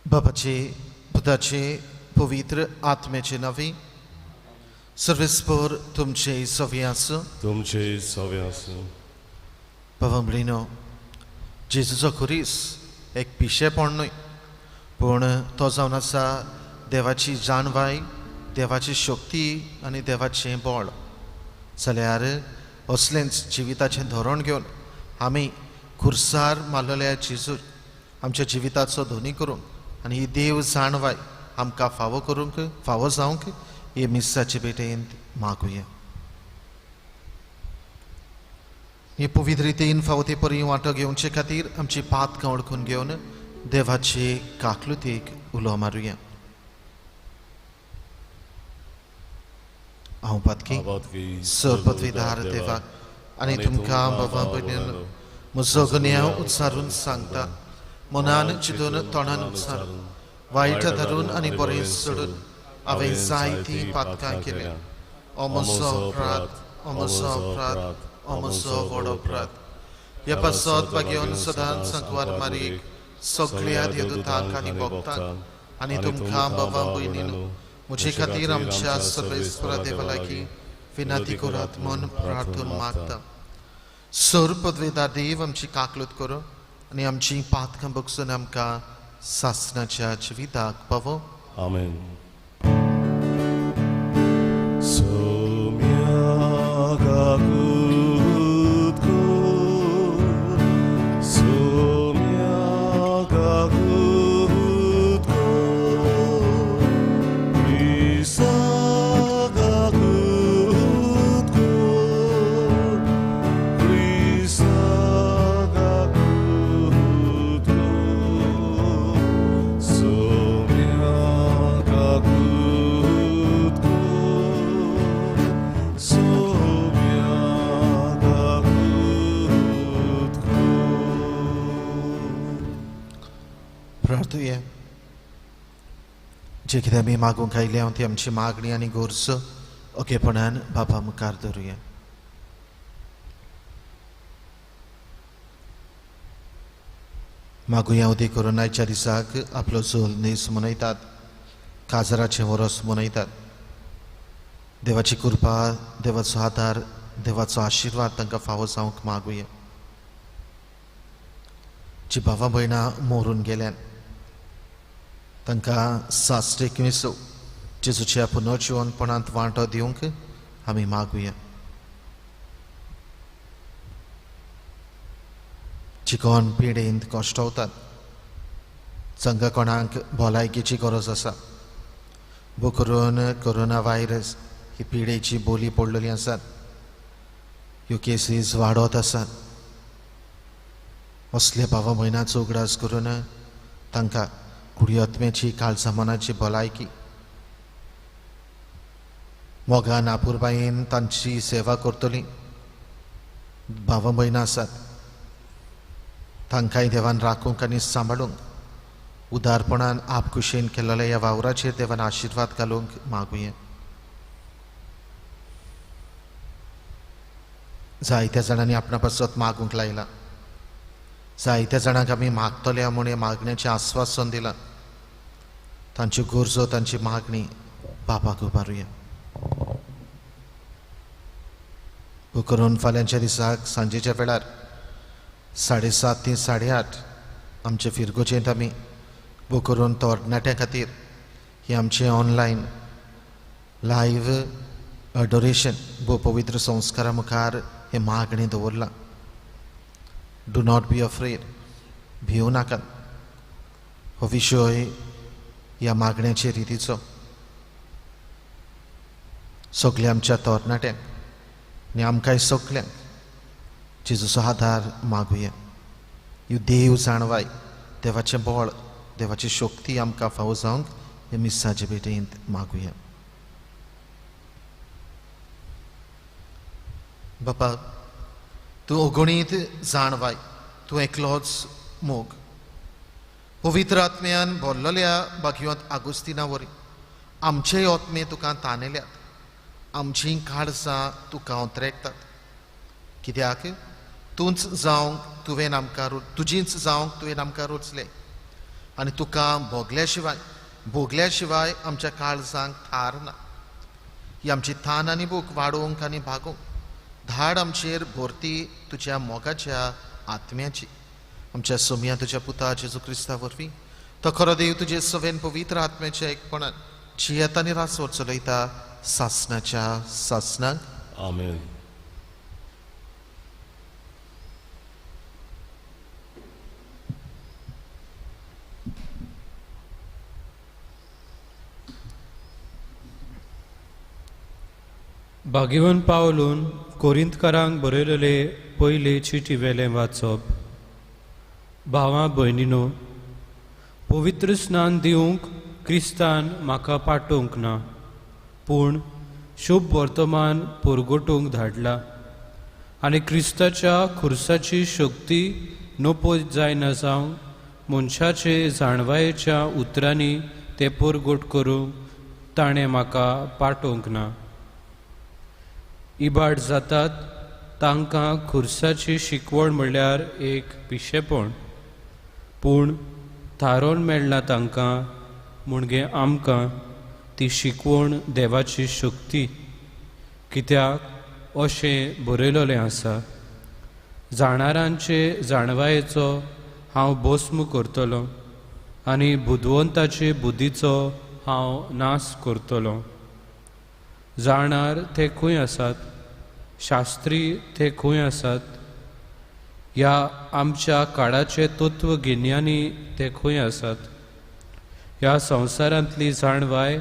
बाबाचे पुताचे पवित्र आत्म्याचे नावे सर्वेस्पर तुमचे सवे आसूं. तुमचे सवे आसूं. भावांभयणीनो, जेजूचो खुरीस एक पिशेपण न्हय, पूण तो जावन आसा देवाची जाणवाय, देवाची शक्ती आनी देवाचें बळ. जाल्यार असलेंच जिविताचें धोरण घेवन आमी खुर्सार मारलेल्या जेजू आमच्या जिविताचो धोनी करूंक आनी ही देव जाणवाय आमकां फावो जावंक हे मिसाचे भेटेंत मागुया. हे पवित्र रितीन फावो ते परी वांटो घेवचे खातीर आमची पातकां वळखून घेवन देवाचे काकलुतेक उलो मारुया. हांव पातकी सर्पत्वेदार देवाक आनी तुमकां बाबा भयणीनो म्हजो गुन्यांव उच्चारून सांगता. मनान चिंतून तोंडान उच्चारून वायट धरून आनी बरें सोडून हांवें जायतीं पातकां केल्या. हो म्हजो अपराध, हो म्हजो अपराध, हो म्हजो व्हड अपराध. ह्या पासत घेवन सदांच सांकवार मारीक सगळ्या देवदूतांक आनी भक्तांक आनी तुमकां बाबा भयणीनो म्हजे खातीर आमच्या सर्वेस्परा देवा लागीं विनंती करात म्हूण प्रार्थून मागता. सर्पत्वेदार देव आमची काकलूत करो आनी आमची पातकां बगसून आमकां सासणाच्या जिविताक पावो. आमेन. प्रार्थूया. जे कितें आमी मागूंक आयल्या ती आमची मागणी आनी गोरस ओकेपणान बाबा मुखार दवरुया. मागुया उदे करून आयच्या दिसाक आपलो झोल न्हीस मनयतात, काजराचें वरस मनयतात. देवाची कृपा, देवाचो आदार, देवाचो आशिर्वाद तांकां फावो जावंक मागुया. जी भावां भयणां मोरून गेल्यान तांकां साश्टीक विसो जेजूच्या पुनर्जीवनपणांत वांटो दिवंक आमी मागुया. जी कोण पिडेंत कश्टावतात, जांकां कोणाक भलायकेची गरज आसा, बो करून कोरोना व्हायरस ही पिडेची बोली पडलेली आसात, ह्यो केसीस वाडत आसात. असले भावा भयणांचो उगडास करून तांकां कुडियत्म्याची काळजामनाची भलायकी मोगान आपुरबायेन तांची सेवा करतली भावा भयणां आसात, तांकांय देवान राखूंक आनी सांबाळूंक उदारपणान आपकुशेन केल्लेल्या ह्या वावराचेर देवान आशिर्वाद घालूंक मागुया. जायत्या जाणांनी आपणा पासत मागूंक लायला, जायत्या जाणांक आमी मागतले म्हूण मागण्याचें आस्वासन दिलां. तांच्यो गरजो, तांची मागणी बाबाक उबारुया. करून फाल्यांच्या दिसाक सांजेच्या वेळार 7:30 ते 8:30 आमचे फिरगोचेंत आमी करून तरणाट्यां खातीर ही आमचे ऑनलायन लायव्ह अडोरेशन पवित्र संस्कारा मुखार हे मागणें दवरलां. डू नॉट बी अफ्रेड, भिवू नाकात. हो विशय ह्या मागण्याचे रितीचो सगल्या आमच्या तरणाट्यांक आनी आमकांय सगल्यांक जेजूचो आदार मागुया. ही देव जाणवाय, देवाचें बळ, देवाची शक्ती आमकां फावो जावंक हे मिसाचे भेटेंत मागुया. बापा, तूं अगणीत जाणवाय, तूं एकलोच मोग. पवित्र आत्म्यान भरलेल्या भाग्यवंत आगोस्तिना वरी आमचेय आत्मे तुका ताणयल्यात. आमचीं काळजां तुका उतरेकतात. कित्याक तूंच जावंक तुवें आमकां तुजींच जावंक तुवें आमकां रचलें आनी तुका भोगल्या शिवाय आमच्या काळजांक थार ना. ही आमची थान आनी भूक वाडोवंक आनी भागोवंक धाड आमचेर भरती तुज्या मोगाच्या आत्म्याची. आमच्या सोम्या तुज्या पुता जेजू क्रिस्ता वरवीं तो खरो देव तुजे सवेन पवित्र आत्म्याच्या एकपणान जियेता आनी रासोर चलयता सासनाच्या सासनाक. आमेन. भाग्यवन पावलून कोरिंतकारांक बरयलेले पयले चिटी वेलें वाचप. भावां भयणीनो, पवित्र स्नान दिवंक क्रिस्तान म्हाका पाठोवंक ना, पूण शुभ वर्तमान परगटूंक धाडला आनी क्रिस्ताच्या खुर्साची शक्ती नोपोत जायना जावं मनशाचे जाणवायेच्या उतरांनी ते परगट करूंक ताणें म्हाका पाठोवंक ना. इबाड जातात तांकां खुर्साची शिकवण म्हणल्यार एक पिशेपण, पूण थारोन मेळना तांकां म्हणजे आमकां ती शिकवण देवाची शक्ती. कित्याक अशें बरयलोलें आसा, जाणारांचे जाणवायेचो हांव भस्म करतलों आनी बुदवंताचे बुद्धीचो हांव नाश करतलों. जाणार ते खंय आसात, शास्त्री ते खंय आसात, ह्या आमच्या काळाचे तत्वगिन्यानी ते खंय आसात. ह्या संवसारांतली जाणवाय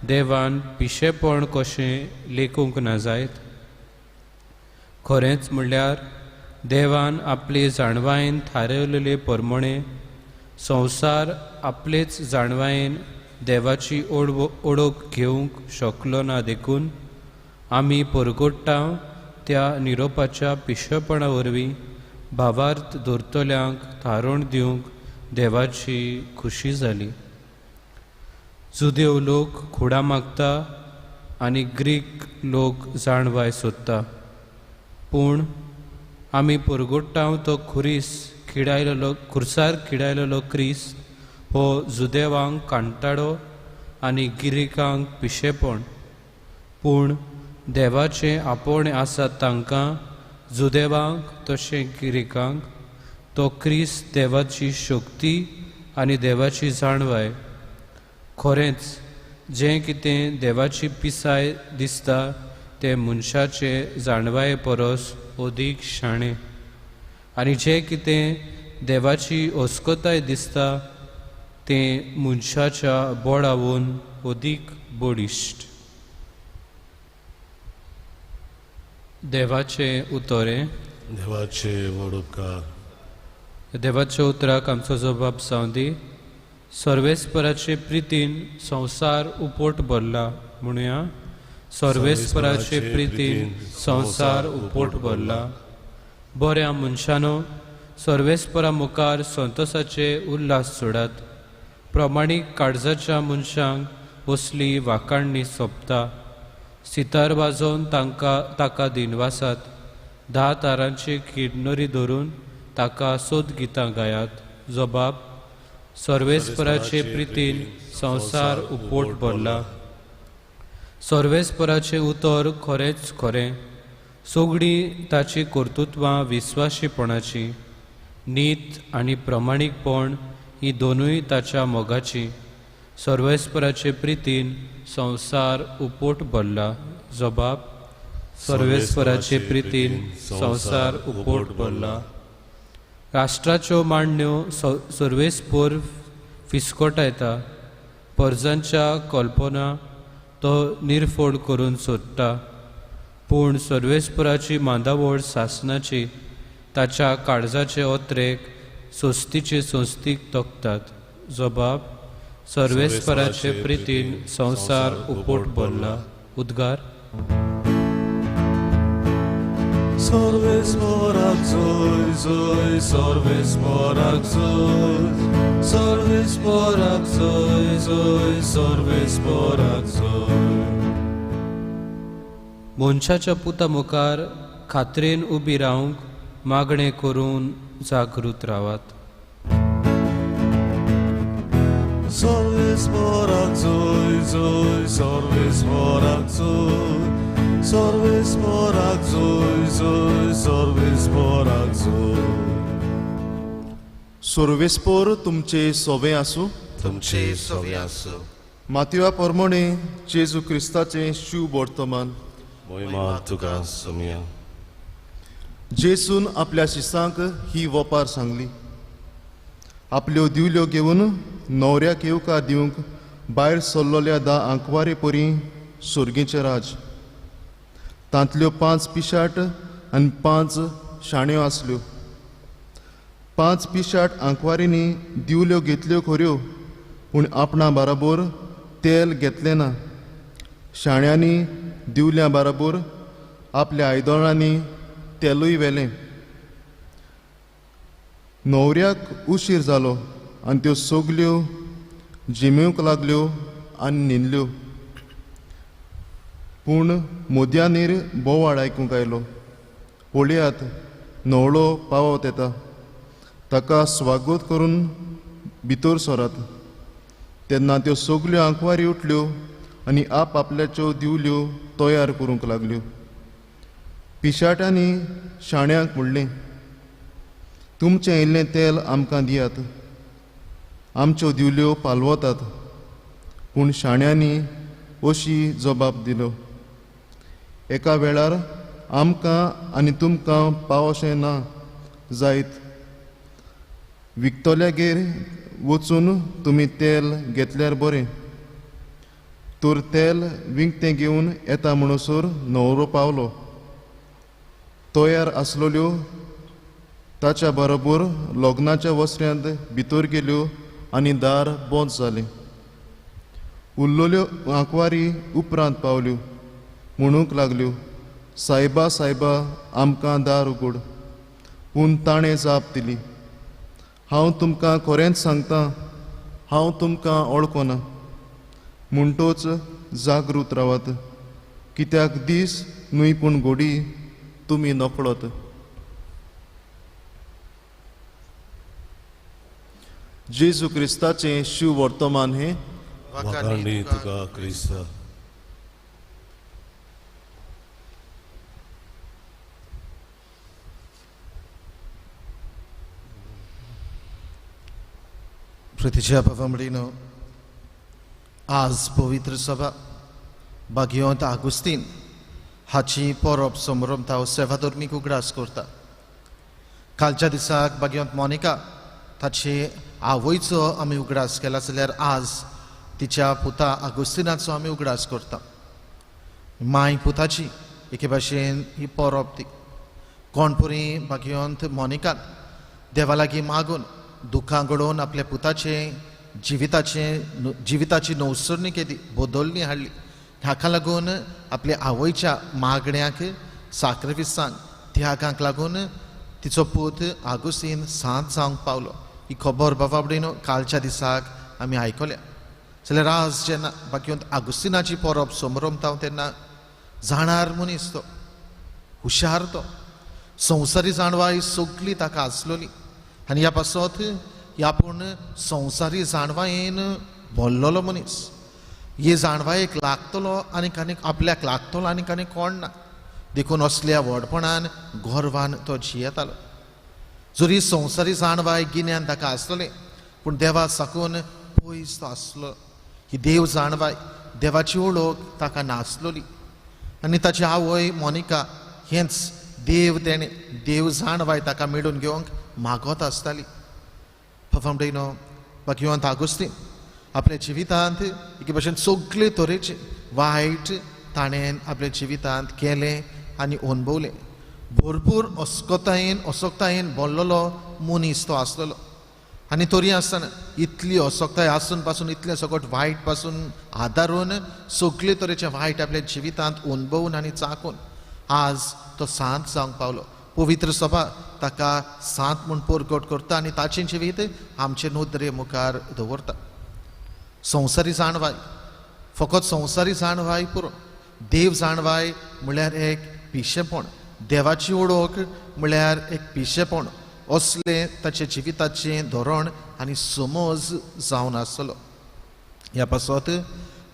देवान पिशेपण कशें लेखूंक ना जायत. खरेंच म्हणल्यार देवान आपले जाणवायेन थारयलेले प्रमाणे संवसार आपलेच जाणवायेन देवाची ओळख घेवंक शकलो ना देखून आमी परगट्टा त्या निरोपाच्या पिशेपणा वरवीं भावार्थ धरतल्यांक थारोवन दिवंक देवाची खुशी जाली. जुदेव लोक खुडा मागता आनी ग्रीक लोक जाणवाय सोदता, पूण आमी परगट्टा तो खुर्सार खिडायलेलो क्रिस्त हो जुदेवांक कांटाळो आनी गिरिकांक पिशेपण. पूण देवाचें आपोवणें आसा तांकां, जुदेवांक तशें गिरिकांक, तो क्रिस्त देवाची शक्ती आनी देवाची जाणवाय. खरेंच जें कितें देवाची पिसाय दिसता तें मनशाचे जाणवाये परस अदीक शाणें, आनी जें कितें देवाची ओस्कोताय दिसता तें मनशाच्या बोळावून अदीक बळिश्ट. देवाचे उतोरे. देवाचे वडोपकार. देवाच्या उतराक आमचो जबाब जावं दी. सर्वेस्पराचे प्रितीन संवसार उपोट भरला म्हणुया. सर्वेस्पराचे प्रितीन संवसार उपोट भरला. बऱ्या मनशानो, सर्वेस्परा मुखार संतोसाचे उल्हास सोडात. प्रमाणीक काळजाच्या मनशांक असली वाकाणणी सोंपता. सितार वाजोवन ताका दिनवासात. 10 तारांची किन्नरी धरून ताका सोद गितां गायात. जबाब. सर्वेस्पराचे प्रितीन संवसार उपोट भरला. सर्वेस्पराचे उतर खरेंच खरें. सोगडी ताची कर्तुत्वां विस्वाशीपणाची, नीत आनी प्रमाणीकपण ही दोनूय ताच्या मोगाची. सर्वेस्पराचे प्रितीन संवसार उपोट भरला. जबाब: सर्वेस्पराचे प्रितीन संवसार उपोट भरला. राष्ट्राच्यो मांडण्यो सर्वेस्पर फिस्कोटायता. परजांच्या कल्पना तो निर्फोड करून सोदता. पूण सर्वेस्पराची मांदावळ सासनाची ताच्या काळजाचे ओत्रेक सोस्तीचे सोस्तीक तोखतात. जबाब: सर्वेस्पराचे प्रितीन संवसार उपोट भरला. उद्गार: सर्वेस्पराक जय जय, सर्वेस्पराक जय, सर्वेस्पराक जय जय, सर्वेस्पराक जय. मनशाच्या पुता मुखार खात्रेन उबी रावंक मागणें करून जागृत रावात. सर्वेस्पराक जय जय, सर्वेस्पराक जय, सर्वेस्पराक जय जय, सर्वेस्पराक जय. सर्वेस्पर तुमचे सोबे आसूं. तुमचे सोवे आसूं. मातया प्रमाणे जेजू क्रिस्ताचे शुभ वर्तमान. महिमा तुका समिया. जेसून आपल्या शिसांक ही वपार सांगली. आपल्यो दिवल्यो घेवन न्हवऱ्याक येवकार दिवंक भायर सरलोल्या 10 आंकवारे परी सुर्गेचें राज. तांतल्यो 5 पिशाट आनी 5 शाण्यो आसल्यो. 5 पिशाट आंकवारींनी दिवल्यो घेतल्यो खऱ्यो, पूण आपणा बराबर तेल घेतलें ना. शाण्यांनी दिवल्या बराबर आपल्या आयदनांनी तेलूय व्हेलें. न्हवऱ्याक उशीर जालो आनी त्यो सगल्यो जिमेवंक लागल्यो आनी न्हिदल्यो. पूण मोदयांनीर बोवाळ आयकूंक आयलो. पळयात, न्हवरो पावत येता. ताका स्वागत करून भितर सरात. तेन्ना त्यो सगल्यो आंकवारी उठल्यो आनी आपल्याच्यो दिवल्यो तयार करूंक लागल्यो. पिशाट्यांनी शाण्यांक म्हणलें, तुमचें इल्लें तेल आमकां दियात. आमच्यो दिवल्यो पालवतात. पूण शाण्यांनी अशी जबाब दिलो, एका वेळार आमकां आनी तुमकां पावोशें ना जायत. विकतल्यागेर वचून तुमी तेल घेतल्यार बरें. तर तेल विकतें घेवन येता म्हणसर न्हवरो पावलो. तयार आसलोल्यो ताच्या बरोबर लग्नाच्या वस्त्यांत भितर गेल्यो आनी दार बंद जालें. उरलोल्यो आंकवारी उपरांत पावल्यो. म्हणूंक लागल्यो, सायबा सायबा आमकां दार उगड. पूण ताणें जाप दिली, हांव तुमकां खरेंच सांगतां, हांव तुमकां वळखना. म्हणटोच जागृत रावात, कित्याक दीस न्हय पूण घोडी तुमी नकळत. जेजू क्रिस्ताचें शिव वर्तमान हे. वखाणी तुका क्रिस्ता. प्रितीच्या भावमडीनो, आज पवित्र सभा भाग्यवंत आगुस्तीन हाची परब समारंभ हांव सेवाधर्मीक उगडास करता. कालच्या दिसाक भाग्यवंत मोनिका ताची आवयचो आमी उगडास केला, जाल्यार आज तिच्या पुता आगुस्तिनाचो आमी उगडास करता. माय पुताची एके भाशेन ही परब ती. कोणपुरी भाग्यवंत मोनिकान देवा लागीं मागून दुखां घडोवन आपल्या पुताचे जिविताची नवसरणी केली, बदलणी हाडली. हाका लागून आपल्या आवयच्या मागण्याक, साक्रिफिसांक, त्यागांक लागून तिचो पूत आगुस्तीन सांत जावंक पावलो. ही खबर बाबाबडीनो कालच्या दिसाक आमी आयकल्या. जाल्यार आज जेन्ना भाग्यवंत आगुस्तिनाची परब समारंभ तेन्ना जाणार मनीस तो, हुशार तो, संवसारी जाणवाय सगळी ताका आसलोली. आनी ह्या पासत ह्या पूण संवसारी जाणवायेन भरलोलो मनीस. हे जाणवायेक लागतलो आनीक आपल्याक लागतलो आनीक कोण ना. देखून असल्या व्हडपणान गोरवान तो जियेतालो. जरी संवसारी जाणवाय गिन्यान ताका आसलोलें पूण देवा साकून पयस तो आसलो. ही देव जाणवाय देवाची ओळख ताका नासलोली. आनी ताची आवय मोनिका हेंच देव जाणवाय ताका मेळून घेवंक मागत आसताली. फफमडेनो भाग्यवंत आगुस्तीन आपल्या जिवितांत एके भाशेन सगळे तरेचे वायट ताणें आपल्या जिवितांत केलें आनी अनुभवलें. भरपूर असोकतायेन भरलेलो मनीस तो आसलेलो. आनी तरी आसतना इतली असोकताय आसून पासून इतलें सगळें वायट पासून आदारून सगळे तरेचे वायट आपल्या जिवितांत अनुभवून आनी चाकून आज तो सांत जावंक पावलो. पवित्र सभा ताका सांत म्हूण परगट करता आनी ताचें जिवीत आमचे नोदरे मुखार दवरता. संवसारी जाणवाय फकत संवसारी जाणवाय पुरो. देव जाणवाय म्हळ्यार एक पिशेपण. देवाची ओळख म्हळ्यार एक पिशेपण. असले ताचे जिविताचें धोरण आनी समज जावन आसलो. ह्या पासत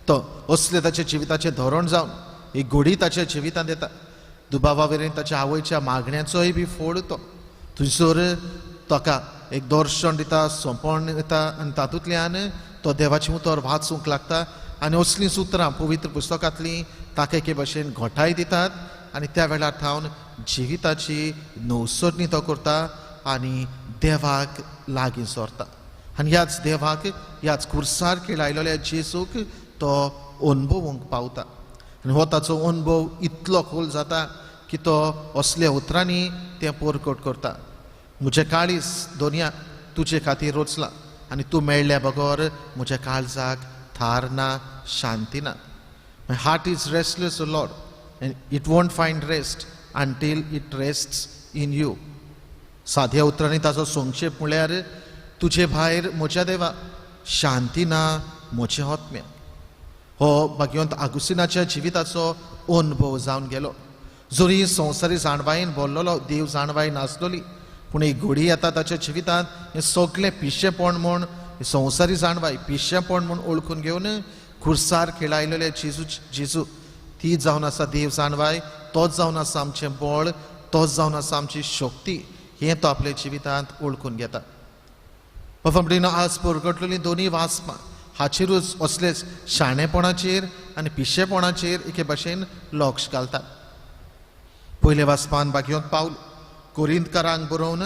तो असले ताचे जिविताचें धोरण जावन एक घडी ताच्या जिवितांत येता. दुबावा वरेन ताच्या आवयच्या मागण्यांचोय बी फोड तो. थंयसर ताका एक दर्शन दिता, सोंपण दिता आनी तातूंतल्यान तो देवाचें उतर वाचूंक लागता. आनी असलीं उतरां पवित्र पुस्तकांतलीं ताका एके भाशेन घोटाय दितात आनी त्या वेळार थावन जिविताची नवसरणी तो करता आनी देवाक लागीं सरता. आनी ह्याच देवाक ह्याच खुर्सार खेळायलोल्या जेजूक तो अनुभवूंक पावता. आनी हो ताचो अनुभव इतलो खोल जाता की तो असल्या उतरांनी तें परगट करता. म्हजें काळीज दोनया तुजे खातीर रचलां आनी तूं मेळ्ळ्या बगर म्हज्या काळजाक थार ना, शांती ना. My heart is restless, O lord, and it won't find rest until it rests in you. साद्या उतरांनी ताचो संक्षेप म्हळ्यार तुजे भायर म्हज्या देवा शांती ना म्हज्या आत्म्या. हो भाग्यवंत आगुस्तिनाच्या जिविताचो अनुभव जावन गेलो. जरी संवसारी जाणवायेन भरलेलो देव जाणवाय नासलोली पूण एक घडी येता ताच्या जिवितांत हें सगळें पिशेपण म्हूण संवसारी जाणवाय पिशेपण म्हूण ओळखून घेवन खुर्सार खेळायलेले जेजू ती जावन आसा देव जाणवाय. तोच जावन आसा आमचें बळ, तोच जावन आसा आमची शक्ती. हें तो आपल्या जिवितांत ओळखून घेता. फफमडेनो आज परगटलेलीं दोनी वाचपां हाचेरूच असलेच शाणेपणाचेर आनी पिशेपणाचेर एके भाशेन लक्ष घालतात. पयले वाचपान भाग्यवंत पावल कोरिंतकारांक बरोवन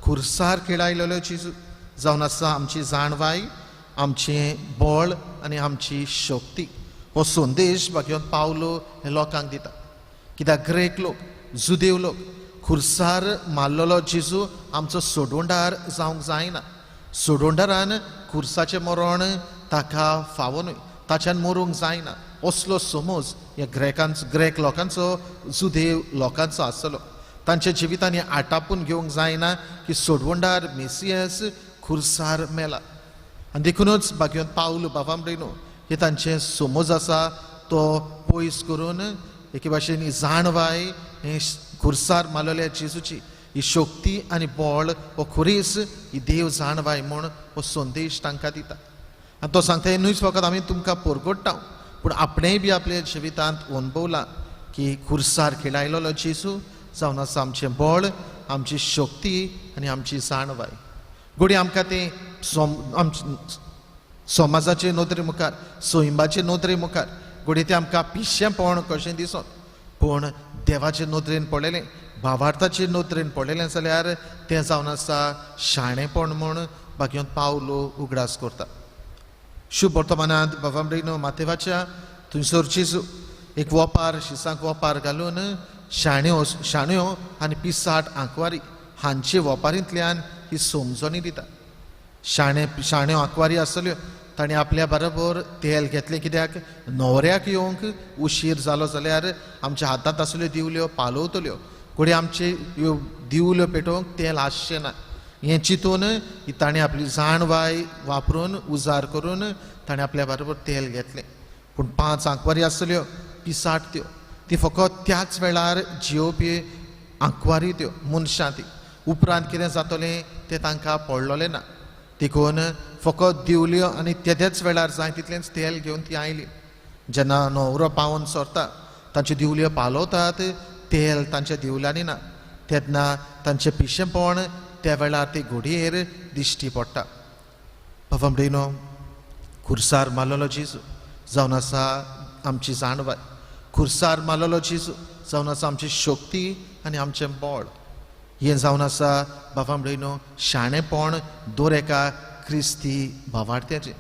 खुर्सार खेळायलेलो जेजू जावन आसा आमची जाणवाय, आमचें बळ आनी आमची शक्ती. हो संदेश भाग्यवंत पावलो हे लोकांक दिता. कित्याक ग्रेक लोक, जुदेव लोक खुर्सार मारलेलो जेजू आमचो सोडवंडार जावंक जायना. सोडवंडारान खुर्साचें मरण ताका फावोनूय, ताच्यान मरूंक जायना असलो समज ह्या ग्रेक लोकांचो, जुदेव लोकांचो आसलो. तांच्या जिवितांनी आटापून घेवंक जायना की सोडवंडार मेसियस खुर्सार मेला. आनी देखूनच भाग्यवंत पावल बाबामडेनो हे तांचे समज आसा तो पयस करून एके भाशेन ही जाणवाय हे खुर्सार मारलेल्या जेजूची ही शक्ती आनी बळ हो खरीच ही देव जाणवाय म्हूण हो संदेश तांकां दिता. आनी तो सांगता हे न्हूच फकत आमी तुमकां परगट्टा पूण आपणेय बी आपल्या जिवितांत अनुभवला की खुर्सार खेळायलो जेजू जावन आसा आमचें बळ, आमची शक्ती आनी आमची जाणवाय. घडी आमकां तें समाजाचे नोदरे मुखार, सोयंबाचे नोदरे मुखार घडी तें आमकां पिशेपण कशें दिसोन पूण देवाचे नोदरेन पडलेलें, भावार्थाचे नोदरेन पडलेलें जाल्यार तें जावन आसा शाणेपण म्हूण भाग्यवंत पावलो उगडास करता. शुभ वर्तमानांत बाबामडेनो मातेवाच्या थंयसर जेजू एक वोपार शिसांक वोपार घालून शाण्यो आनी पिसाट आंकवारी हांचे वोपारींतल्यान ही समजणी दिता. शाण्यो आंकवारी आसल्यो ताणें आपल्या बरोबर तेल घेतलें. कित्याक न्हवऱ्याक येवंक उशीर जालो जाल्यार आमच्या हातांत आसल्यो दिवल्यो पालवतल्यो. घडी आमचे ह्यो दिवल्यो पेटोवंक तेल आसचें ना हें चिंतून ताणें आपली जाणवाय वापरून उजार करून ताणें आपल्या बरोबर तेल घेतलें. पूण 5 आंकवारी आसल्यो पिसाट त्यो, ती फकत त्याच वेळार जियोवपी आंकवारी त्यो मनशां ती. उपरांत कितें जातलें तें तांकां पडलोलें ना. देखून फकत दिवल्यो आनी तेदेच वेळार जाय तितलेंच तेल घेवन ती आयली. जेन्ना न्हवरो पावोन सरता तांच्यो दिवल्यो पालवतात तेल तांच्या दिवल्यांनी ना तेन्ना तांचें पिशेंपण त्या वेळार ते घोडयेर दिश्टी पडटा. भावमडीनो, खुर्सार मारलेलो जेजू जावन आसा आमची जाणवाय. खुर्सार मारलेलो जेजू जावन आसा आमची शक्ती आनी आमचें बळ. हें जावन आसा भावमडीनो शाणेपण दर एका क्रिस्ती भावार्थ्याचें.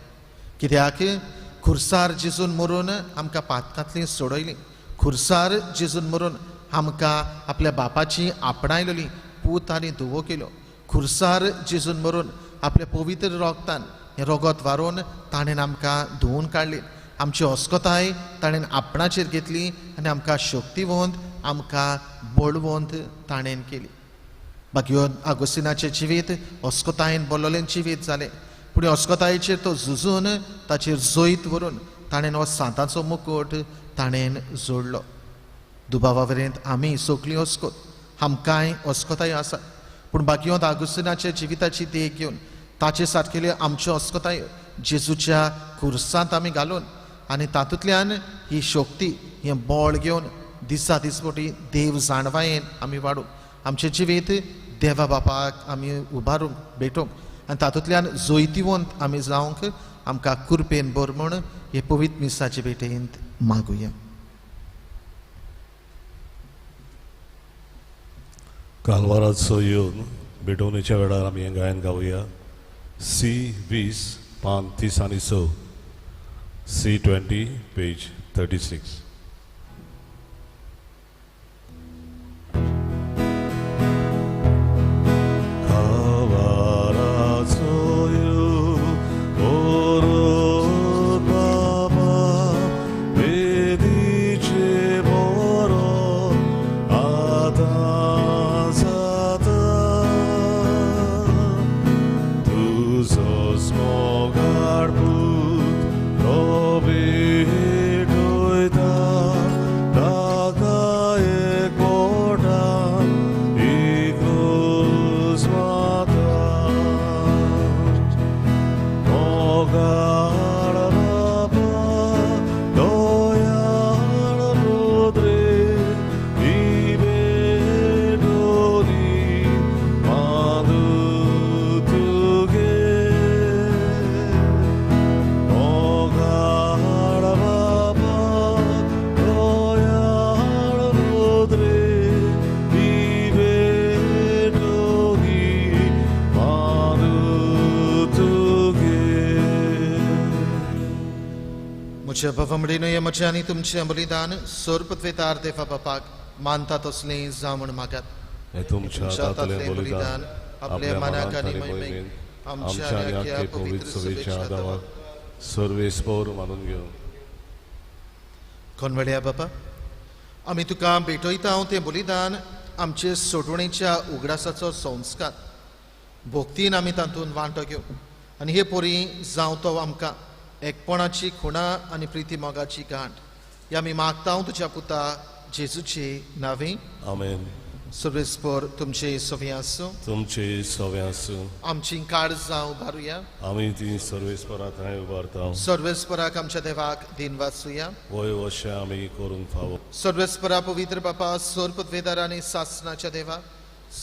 कित्याक खुर्सार जेजून मरून आमकां पातकांतलीं सोडयलीं. खुर्सार जेजून मरून आमकां आपल्या बापाची आपणायलेली पूत आनी धुवो केलो. खुर्सार जेजून मरून आपल्या पवित्र रोगतान हें रोगत व्हारून ताणें आमकां धुवून काडली. आमची अस्कोताय ताणें आपणाचेर घेतली आनी आमकां शक्तिवंत आमकां बळवंत ताणें केली. बाकी आगोस्तिनाचें जिवीत अस्कोतायेन बरोलें जिवीत जालें. पूण अस्कोतायेचेर तो झुजून ताचेर जैत व्हरून ताणें हो सांताचो मुकुट ताणें जोडलो. दुबावावरेंत आमी सोगलीं अस्कोत आमकांय अस्कोताय आसा. पूण बाकी आगोस्तिनाच्या जिविताची देख घेवन ताचे सारकेल्यो आमच्यो अस्कोताय जेजूच्या खुर्सांत आमी घालून आनी तातूंतल्यान ही शक्ती हें बळ घेवन दिसा दिसपटी देव जाणवायेन आमी वाडूंक आमचें जिवीत देवा बापाक आमी उबारूंक भेटूंक आनी तातूंतल्यान जैतिवंत आमी जावंक आमकां कुरपेन बर म्हूण हे पवित्र मिसाचे भेटेंत मागुया. कालवाराचो येवन भेटवणेच्या वेळार आमी हें गायन गावया. C20 पान 30 C20 पेज 36. म्हज्या भावमडीनो हें म्हजें आनी तुमचें बलिदान स्वर्गपत्वेतार देवा बापाक मानता तसलें जावं म्हूण मागात. हें तुमच्या हातांतलें बलिदान आपल्या मनाक आनी मोहिमेन आमच्या आनी आख्या पवित्र सभेच्या आदाराक सर्वेस्पर मानून घेवन. कोणवेड्या बापा, आमी तुका भेटयता तें बलिदान आमचे सोडवणेच्या उगडासाचो संस्कार. भोक्तीन आमी तातूंत वांटो घेवं आनी हे पोरी जावं तो आमकां एकपणाची खुणा आनी प्रिती मोगाची गांठ. हे आमी मागता तुज्या पुता जेजूचे नांवे. आमेन. सर्वेस्पर तुमचे सवे आसूं. तुमचे सवे आसूं. आमची काळजां उबारुया. आमी ती सर्वेस्परा थंय उबारता. सर्वेस्पराक आमच्या देवाक दिन वाचुया. वय अशें आमी करूंक फावो. सर्वेस्परा पवित्र बापा, सर्व पदवेदार आनी सासणाच्या देवा,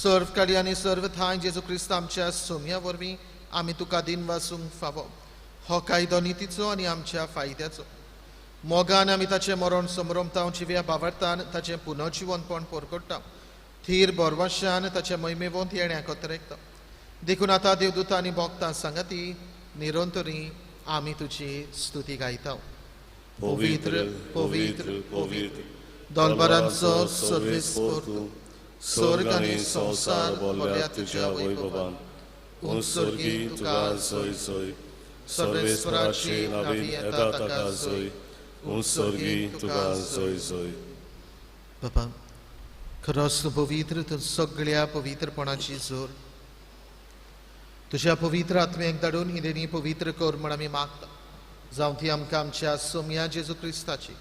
सर्व काळी आनी सर्व थांय जेजू क्रिस्त आमच्या सोम्या वरवीं आमी तुका दिन वाचूंक फावो. हो कायदो नितीचो आनी आमच्या फायद्याचो. मोगान आमी ताचें मरण समरमता जिव्या बावरतान ताचें पुनर्जिवनपण परगट्टा. थीर बोरवाशान ताचे महिमेवंत येण्याक कोतरेकता. देखून आतां देवदूतां आनी भोक्तां सांगाती निरंतरी आमी तुजी स्तुती गायता. पवित्र पवित्र पवित्र दोलबारांचो सर्वेस्पर तूं, स्वर्ग आनी संवसार भरल्या तुज्या वैभवान. उत्सर्गी तुका जय जय. सर्वेस्पराची नांवी येता ताका जय. उत्सर्गी तुका जय जय. बाबा, खरोच तूं पवित्र, तूं सगळ्या पवित्रपणाची जोर. तुज्या पवित्र आत्म्याक धाडून ही देणी पवित्र कर म्हण आमी मागता. जावं ती आमकां आमच्या सोम्या जेजू क्रिस्ताची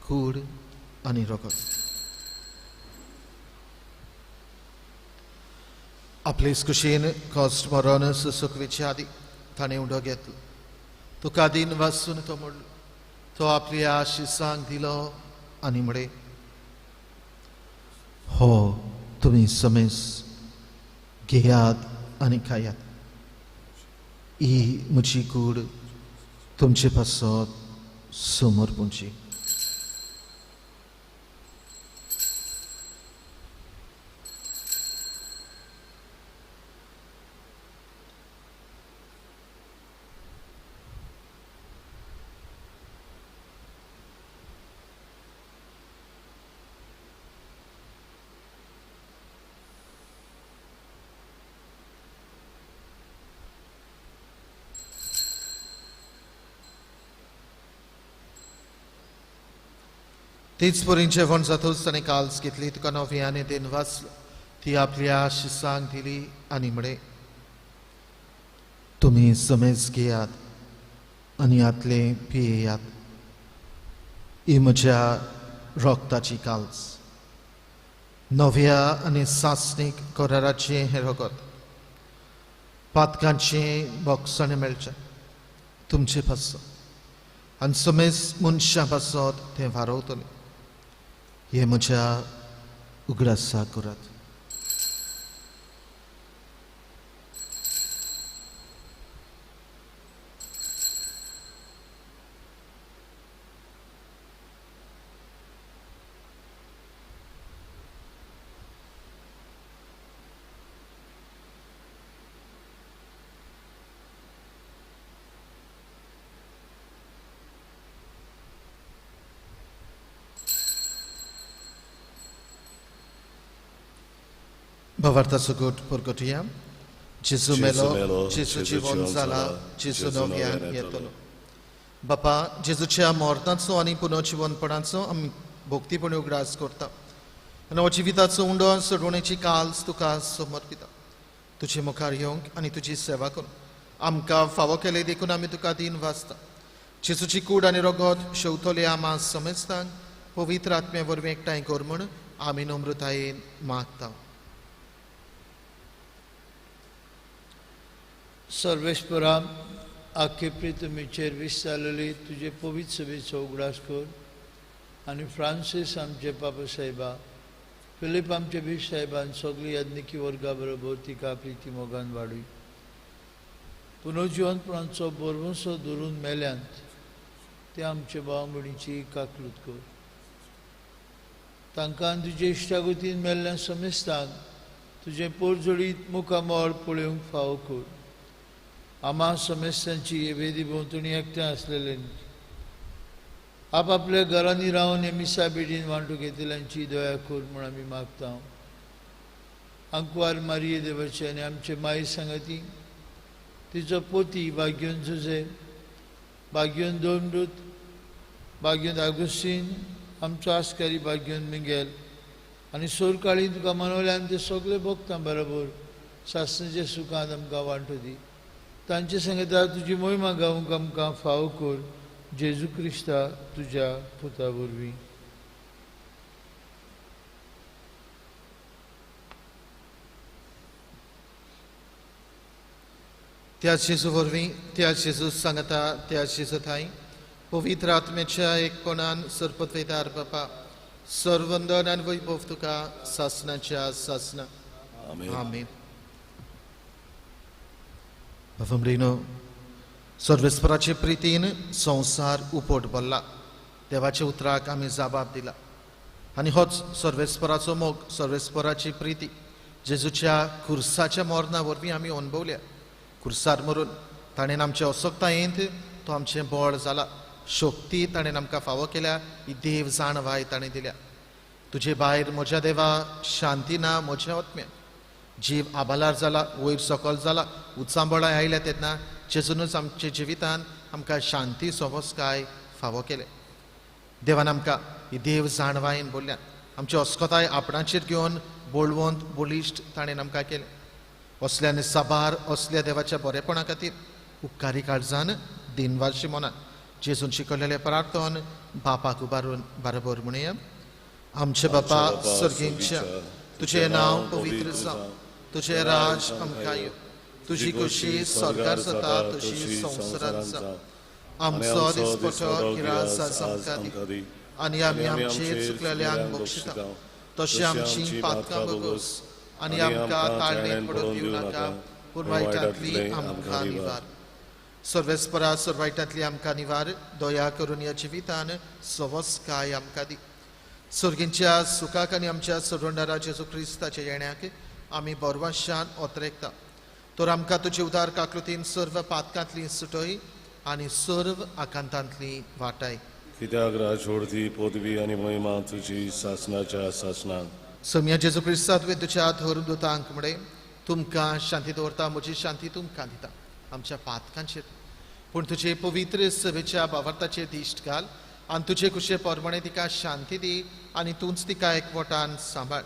कूड आनी रगत. आपलेच कुशीन कॉस्ट मरण सुसुकवेच्या आदी ताणें उडो घेतलो. तुका दिन वाचून तो म्हणलो. तो आपल्या शिसांक दिलो आनी म्हळे, हो तुम्ही समेस घेयात आनी खायात. ही म्हजी कूड तुमचे पासत समोर पुंची. तीच परीन जेवण जातूच ताणें काल्स घेतली, तुका नव्याने देन वाचलो. ती आपल्या शिसांक दिली आनी म्हणे, तुम्ही समेज घेयात आनी यातले पियेयात. ही म्हज्या रोगताची काल्स. नव्या आनी सासणीक कराराचें हें रगत. पातकांचें बोगसणें मेळचें तुमचे पासत आनी समेज मनशां पासत तें वारवतलें. हे म्हज्या उगडासा करात. Bawarta gut purgotia. Jesu melo, Jesu जीवन जाला, Jesu नव्यान येतलो. बापा जेजूच्या मोर्ताचो आनी पुनर्जीवनपणाचो आमी भोक्तीपणे उगडास करता. आनी हो जिविताचो उंडो सोडवणेची काल्स तुका समर्पिता. तुजे मुखार येवंक आनी तुजी सेवा करून आमकां फावो केले देखून आमी तुका दिन वाचता. जेजूची कूड आनी रगत शेवतले आमा समेस्तांक पवित्र आत्मे वरवीं एकठांय कर म्हूण आमी नम्रतायेन मागता. सर्वेस्परा आख्खे प्रितमेचेर विस्तारलेली तुजे पवित्र सभेचो उगडास कर आनी फ्रांसीस आमचे पाप साहेबा, फिलीप आमचे बीश साहेबान सगळी यज्ञिकी वर्गा बरोबर तिका प्रिती मोगान वाडूय. पुनर्जीवनपणाचो बोरवंसो धरून मेल्यांत ते आमचे भाव भयणीची काकलूत कर. तांकां तुजे इश्टागतीन मेल्ल्या समेस्तांक तुजे पोरजोडीत मुखामोळ पळोवंक फावो कर. आमा समेस्तांची वेदी भोंवतणी एकठांय आसलेले आपल्या घरांनी रावन हे मिसा बेडीन वांटून घेतल्यांची दया कर म्हूण आमी मागता. अंकवार मारिये देवाचे आनी आमचे माई सांगाती, तिचो पोती भाग्योन जुजे, भाग्योन दोमृत, भाग्योन आगुस्तीन, आमचो आस्कारी भाग्योन मिंगेल आनी सोरकाळी तुका मनवल्यान ते सगळे भोगतां बरोबर सासणेच्या सुखांत आमकां वांटो दी. तांचे सांगता तुजी मोहिमा गावूंक आमकां फावो कर. जेजू क्रिस्ता तुज्या पुता वरवीं. त्या जेजू वरवीं, त्या जेजू सांगता, त्या जेजू थंय पवित्र आत्म्याच्या एकपणान सरपतवेदार बापा सर्वंदन आनी वैभव तुका सासणाच्या सासना. आमीन. Vamrino, सर्वेस्पराचे प्रितीन संसार उपोट भरला. देवाचे उतराक आमी जबाब दिला आनी होच सर्वेस्पराचो मोग, सर्वेस्पराची प्रिती जेजूच्या खुर्साच्या मोरना वरवीं आमी अणभवल्या. खुर्सार मरून ताणें आमच्या असोक्तायेंत तो आमचें बळ जाला. शक्ती ताणें आमकां फावो केल्या. ही देव जाणवाय ताणें दिल्या. तुजे भायर म्हज्या देवा शांती ना म्हज्या आत्म्याक. जीव आबालार जाला, वयर सकल जाला, उत्सांबळाय आयल्या तेन्ना जेजूनच आमच्या जिवितान आमकां शांती सोबस्काय फावो केले. देवान आमकां ही देव जाणवायेन बोल्ल्यान आमची अस्कोताय आपणाचेर घेवन बोळवंत बोलिश्ट ताणें आमकां केलें. असल्या साबार असल्या देवाच्या बरेपणा खातीर उपकारी काळजान दिनवारशी मनान जेजून शिकयलेले प्रार्थन बापाक उबारून बरोबर म्हणया. आमचे बापा सर्गींच्या तुझे नांव पवित्र जावं, तुझे राज आमकां येवं, तुजी खुशी स्वर्गार जाता तशी संवसारांत जावं. आमचो दिसपटो गिरास आमकां दी आनी आमी आमचेर चुकलेल्यांक बक्षिता तशी आमची पातकां बगोस आनी आमकां ताळणेत पडून दिवं नाका पूण वायटांतली आमकां निवार. सर्वेस्परा वायटांतली आमकां निवार. दया करून ह्या जिवितान सवस काय आमकां दी. सुर्गींच्या सुखाक आनी आमच्या सरोंडारा जेजू क्रिस्ताच्या येण्याक आमी बोरवाशान ओतरेकता. तर आमकां तुजे उदार काकलुतीन सर्व पातकांतली सुटय आनी सर्व आकांतांतली वाटाय. कित्याक राजवडती पदवी आनी महिमा तुजी सासणाच्या सासणाक. सोम्या जेजू क्रिस्ता तुवें तुज्या धरून दुतांक म्हणे तुमकां शांती दवरता, म्हजी शांती तुमकां दिता. आमच्या पातकांचेर पूण तुजे पवित्र सभेच्या भावार्थाचेर दिश्ट घाल आनी तुजे कुशे पोरमणे तिका शांती दी आनी तूंच तिका एकवटान सांबाळ.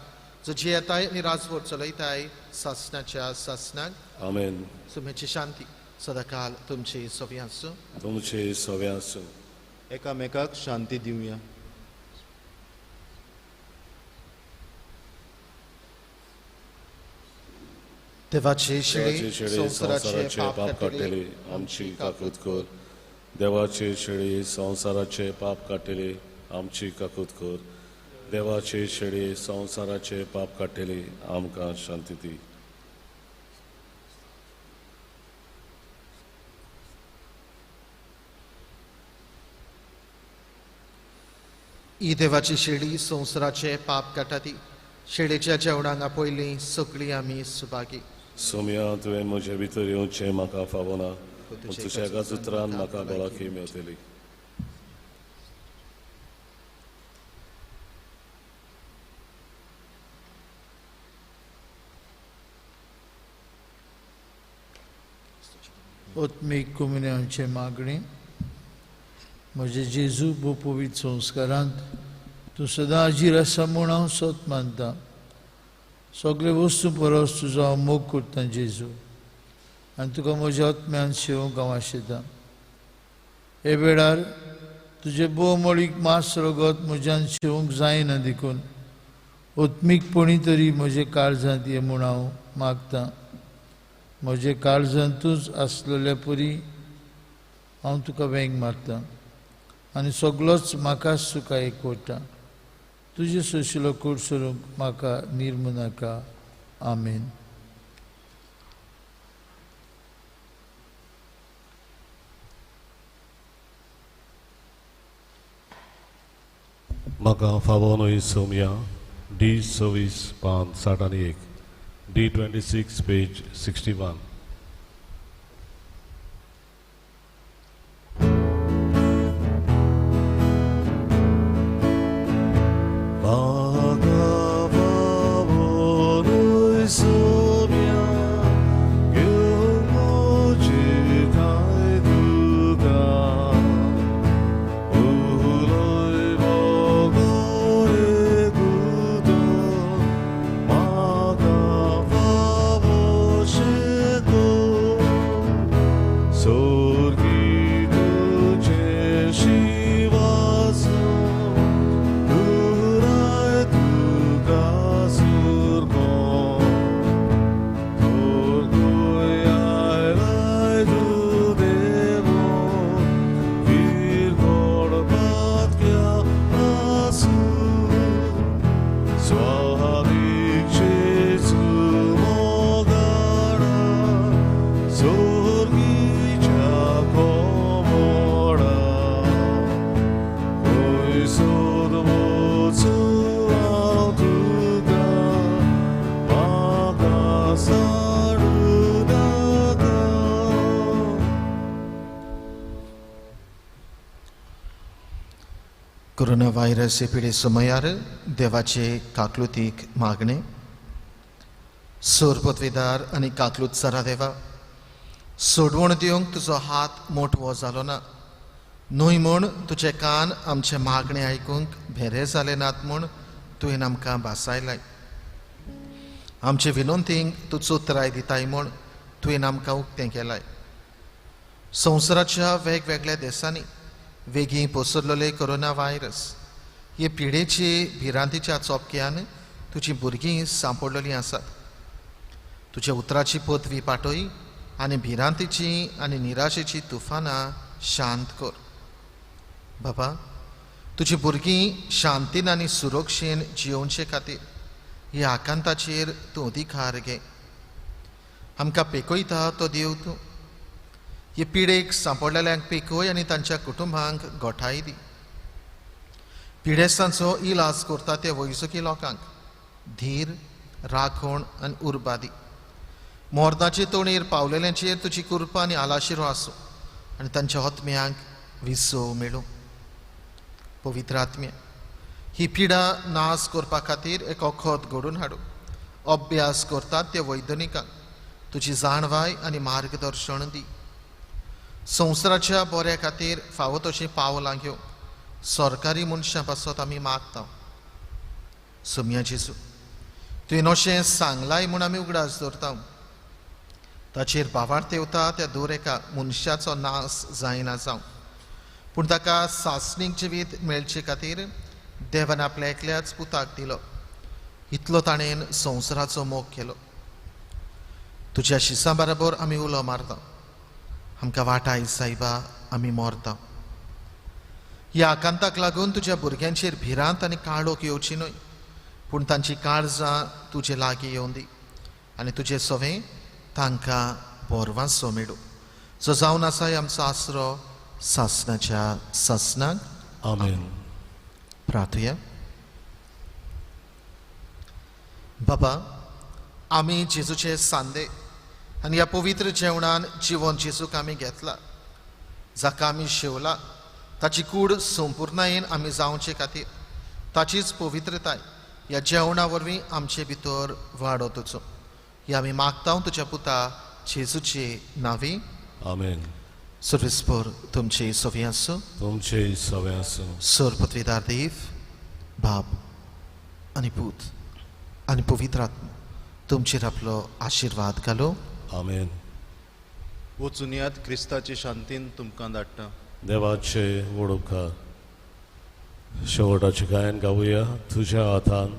तुजी येताय आनी राजवट चलयताय सासणाच्या सासणाक. आमेन. सोम्याची शांती सदाकाल तुमची सोबी आसूं. तुमचे सवे आसूं. एकामेकाक शांती दिवया. देवाचे देवाचे शिळे शेळे संसाराचे पाप पाप काटेले आमची काकूत कर. देवाचे शेळे संसाराचे पाप काटेले आमची काकूत कर. देवाचे शेळे संसाराचे पाप काटेले आमकां शांती दी. ही देवाची शेळी संसाराचे पाप काटाती. शेळेच्या जेवणाक आपयली सगळीं आमी सुभागी. सोम्या तुवें म्हजे भितर येवचें म्हाका फावना पूण तुज्या एका उतरान म्हाका भलायकी मेळटली. ओत्मीक कम्युनियनचे मागणी. म्हजे जेजू भोव पवित्र संस्कारांत तूं सदां हाजीर आसा म्हूण हांव सत मानता. सगळे वस्तू परस तुजो हांव मोग करता जेजू आनी तुका म्हज्या आत्म्यान शेवंक हांव आशेतां. हे वेळार तुजे भोवमळीक मास रगत म्हज्यान शेवंक जायना देखून ओत्मीकपणी तरी म्हजे काळजांत ये म्हूण हांव मागतां. म्हजे काळजांतूच आसलेल्या परी हांव तुका वेंग मारतां आनी सगळोच म्हाकाच तुका एकवटा. तुजे सोशिलो कोड सोरूंक म्हाका निर्म नाका. आमेन. म्हाका फावो न्हय सोम्या. D26 पान 61. D26 page 61. कोरोना व्हायरस पिडे समयार देवाचे काकलुतीक मागणे. सोर पदवीदार आनी काकलूत सरा देवा, सोडवण दिवंक तुजो हात मोठवो जालो ना. न्हय म्हूण तुजे कान आमचे मागणे आयकूंक भेरे जाले नात म्हूण तुवें आमकां भासायलाय. आमचे विनंतींक तूं चोत्राय दिताय म्हूण तुवें आमकां उक्तें केलाय. संवसाराच्या वेगवेगळ्या देशांनी वेगीं पसरलेले कोरोना व्हायरस हे पिडेचे भिरांतीच्या चोपक्यान तुजीं भुरगीं सांपडलेलीं आसात. तुज्या उतराची पदवी पाठय आनी भिरांतीची आनी निराशेची तुफानां शांत कर. बाबा, तुजी भुरगीं शांतीन आनी सुरक्षेन जियोवचे खातीर ह्या आकांताचेर तूं अधिकार घे. आमकां पेकयता तो देव तूं. हे पिडेक सांपडलेल्यांक पेकय आनी तांच्या कुटुंबांक गोठाय दी. पिडेस्तांचो इलाज करता त्या वैजकी लोकांक धीर, राखण आनी उर्बा दी. मोर्दाचे तोणेर पावलेल्यांचेर तुजी कृपा आनी आलाशिरो आसूं आनी तांच्या आत्म्यांक विसो मेळूं. पवित्र आत्म्या, ही पिडा नाश करपा खातीर एक वखद घडून हाडूं. अभ्यास करतात त्या वैज्ञानिकांक तुजी जाणवाय आनी मार्गदर्शन दी. संवसाराच्या बऱ्या खातीर फावो तशीं पावलां घेवं सरकारी मनशां पासत आमी मागता. सोम्या जेजू, तुवें अशें सांगलाय म्हूण आमी उगडास दवरता. ताचेर भावार्थ तेवता त्या दर एका मनशाचो नाश जायना जावं, पूण ताका सासणीक जिवीत मेळचे खातीर देवान आपल्या एकल्याच पुताक दिलो. इतलो ताणेन संवसाराचो मोग केलो. तुज्या शिसां बरोबर आमी उलो मारता. आमकां वाटाय सायबा, आमी मोरता. ह्या आकांताक लागून तुज्या भुरग्यांचेर भिरांत आनी काळोख येवची न्हय, पूण तांची काळजां तुजे लागीं येवं दी आनी तुजें सवें तांकां बोरवांसो मेळूं. जो जावन आसाय आमचो आसरो सासणाच्या सासणाक. आमेन. प्रार्थया. बाबा, आमी जेजूचे सांदे आनी ह्या पवित्र जेवणान जिवन जेजूक आमी घेतला, जाका आमी शेवला. ताची कूड संपूर्णयेन आमी जावचे खातीर ताचीच पवित्रताय ह्या जेवणा वरवीं आमचे भितर वाडोवचो. हे आमी मागता तुज्या पुता जेजूचे नांवी. आमेन. सर्वेस्पर तुमचे सवें आसूं. तुमचे सवें आसूं. सर्वपत्वेदार देव, बाब आनी पूत आनी पवित्र आत्मा तुमचेर आपलो आशिर्वाद घालो. आमेन. वचून यात क्रिस्ताचे शांतीन तुमकां धाडटा. देवाचे वडोवकार. शेवटाचे गायन गावुया तुज्या हातान.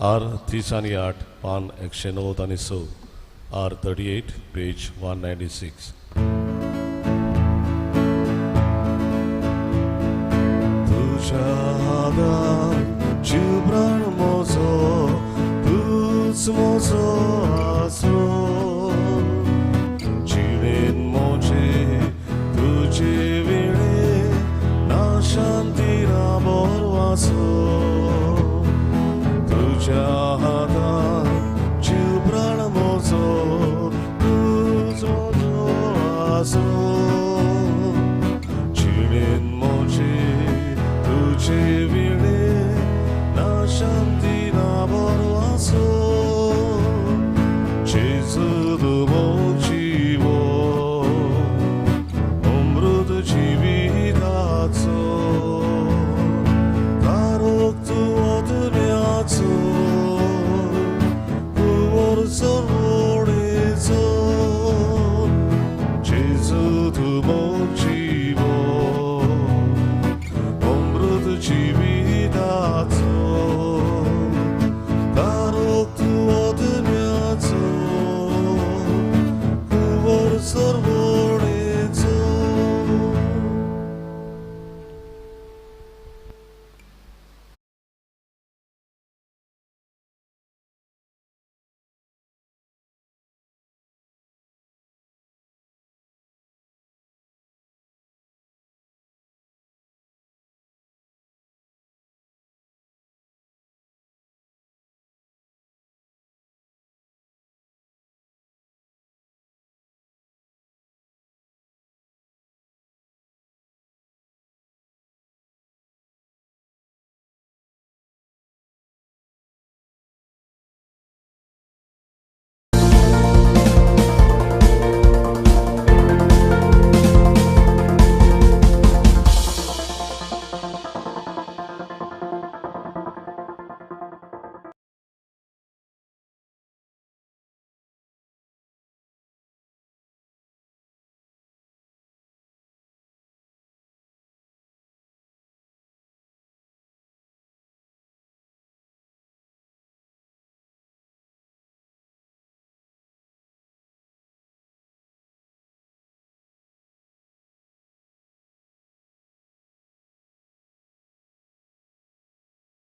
आर 38 पान 109 आनी 6. आर 38 पेज 196. तुज्या हातान जीव प्राण म्हजो, तूच म्हजो आसरो. जिणेन म्हजे तुजे वेळे ना शांती ना बोरवासो.